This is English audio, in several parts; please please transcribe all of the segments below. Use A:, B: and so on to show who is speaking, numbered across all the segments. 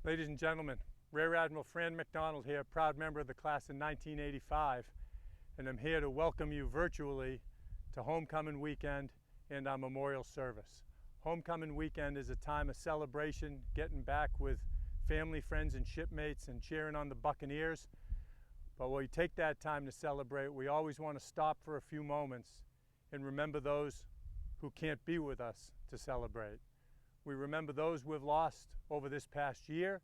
A: Ladies and gentlemen, Rear Admiral Fran McDonald here, proud member of the class in 1985, and I'm here to welcome you virtually to Homecoming Weekend and our memorial service. Homecoming Weekend is a time of celebration, getting back with family, friends, and shipmates and cheering on the Buccaneers. But when we take that time to celebrate, we always want to stop for a few moments and remember those who can't be with us to celebrate. We remember those we've lost over this past year,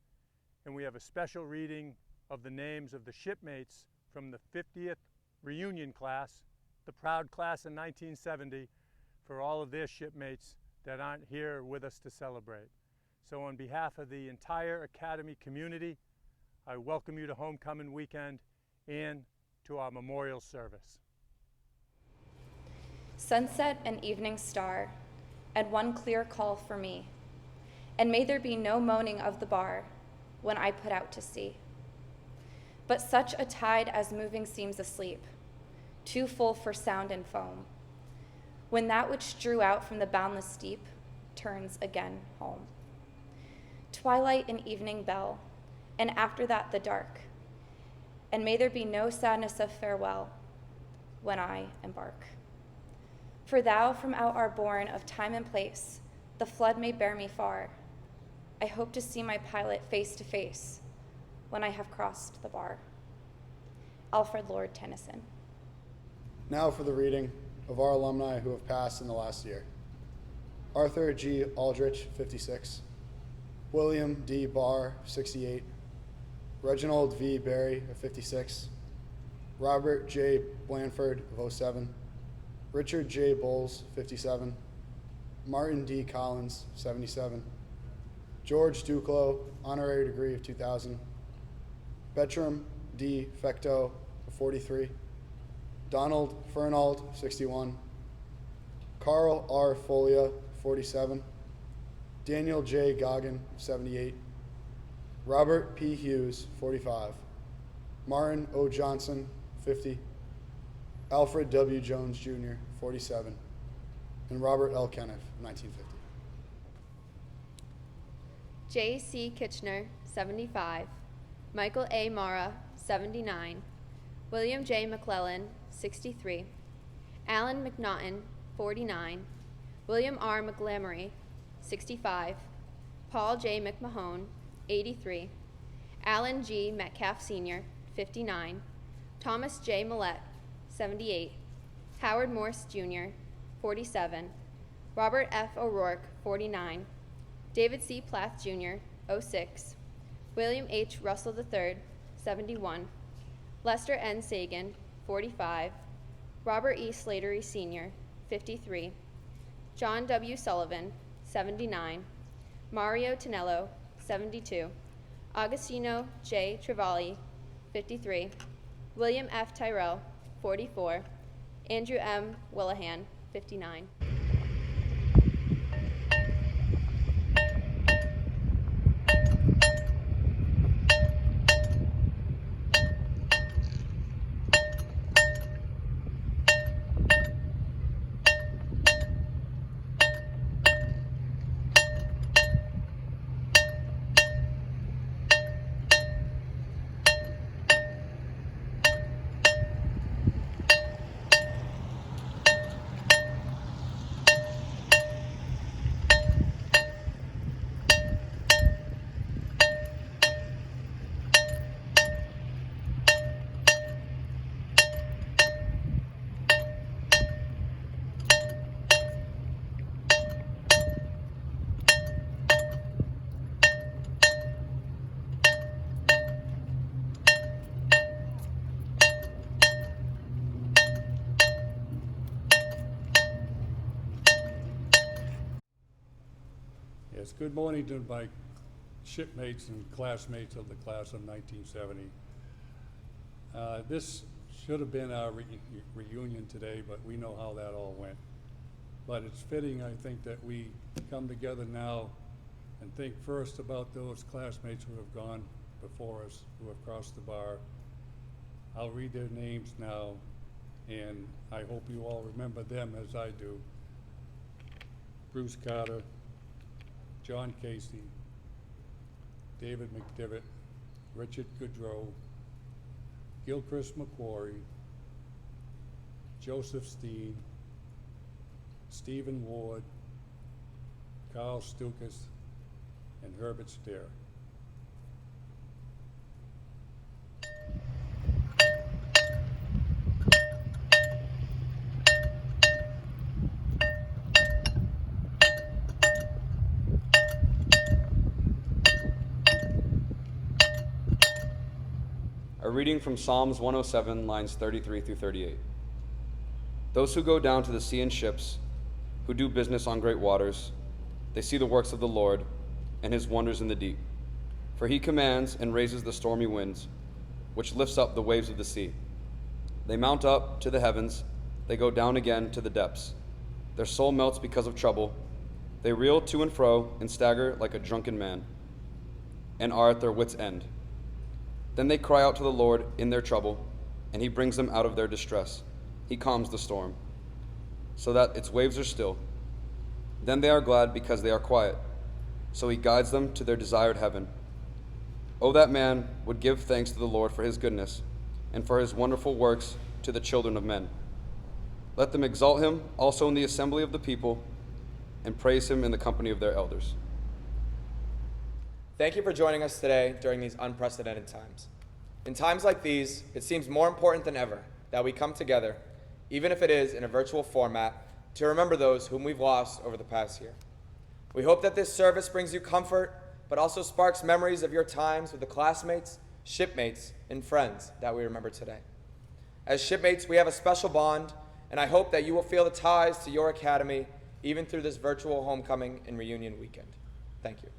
A: and we have a special reading of the names of the shipmates from the 50th reunion class, the proud class in 1970, for all of their shipmates that aren't here with us to celebrate. So on behalf of the entire Academy community, I welcome you to Homecoming Weekend and to our memorial service.
B: Sunset and evening star, and one clear call for me, and may there be no moaning of the bar when I put out to sea. But such a tide as moving seems asleep, too full for sound and foam, when that which drew out from the boundless deep turns again home. Twilight and evening bell, and after that the dark, and may there be no sadness of farewell when I embark. For thou from out our bourne of time and place, the flood may bear me far. I hope to see my pilot face to face when I have crossed the bar. Alfred Lord Tennyson.
C: Now for the reading of our alumni who have passed in the last year. Arthur G. Aldrich, 56. William D. Barr, 68. Reginald V. Berry, of 56. Robert J. Blanford, of 07. Richard J. Bowles, 57. Martin D. Collins, 77. George Duclos, honorary degree of 2000. Bertram D. Fecto, 43. Donald Fernald, 61. Carl R. Folia, 47. Daniel J. Goggin, 78. Robert P. Hughes, 45. Martin O. Johnson, 50. Alfred W. Jones, Jr., 47. And Robert L. Kenneth, 1950.
D: J.C. Kitchener, 75. Michael A. Mara, 79. William J. McClellan, 63. Alan McNaughton, 49. William R. McGlamory, 65. Paul J. McMahon, 83. Alan G. Metcalf Sr., 59. Thomas J. Millett, 78. Howard Morse Jr., 47. Robert F. O'Rourke, 49. David C. Plath Jr., 06. William H. Russell III, 71. Lester N. Sagan, 45. Robert E. Slattery Sr., 53. John W. Sullivan, 79. Mario Tonello, 72. Agostino J. Trevally, 53. William F. Tyrell, 44. Andrew M. Willahan, 59.
E: Yes, good morning to my shipmates and classmates of the class of 1970. This should have been our reunion today, but we know how that all went. But it's fitting, I think, that we come together now and think first about those classmates who have gone before us, who have crossed the bar. I'll read their names now, and I hope you all remember them as I do. Bruce Carter, John Casey, David McDivitt, Richard Goodrow, Gilchrist McQuarrie, Joseph Steen, Stephen Ward, Carl Stukas, and Herbert Stair.
F: A reading from Psalms 107, lines 33 through 38. Those who go down to the sea in ships, who do business on great waters, they see the works of the Lord and his wonders in the deep. For he commands and raises the stormy winds, which lifts up the waves of the sea. They mount up to the heavens, they go down again to the depths. Their soul melts because of trouble. They reel to and fro and stagger like a drunken man, and are at their wits' end. Then they cry out to the Lord in their trouble, and he brings them out of their distress. He calms the storm, so that its waves are still. Then they are glad because they are quiet, so he guides them to their desired heaven. Oh, that man would give thanks to the Lord for his goodness, and for his wonderful works to the children of men. Let them exalt him also in the assembly of the people, and praise him in the company of their elders.
G: Thank you for joining us today during these unprecedented times. In times like these, it seems more important than ever that we come together, even if it is in a virtual format, to remember those whom we've lost over the past year. We hope that this service brings you comfort, but also sparks memories of your times with the classmates, shipmates, and friends that we remember today. As shipmates, we have a special bond, and I hope that you will feel the ties to your academy even through this virtual homecoming and reunion weekend. Thank you.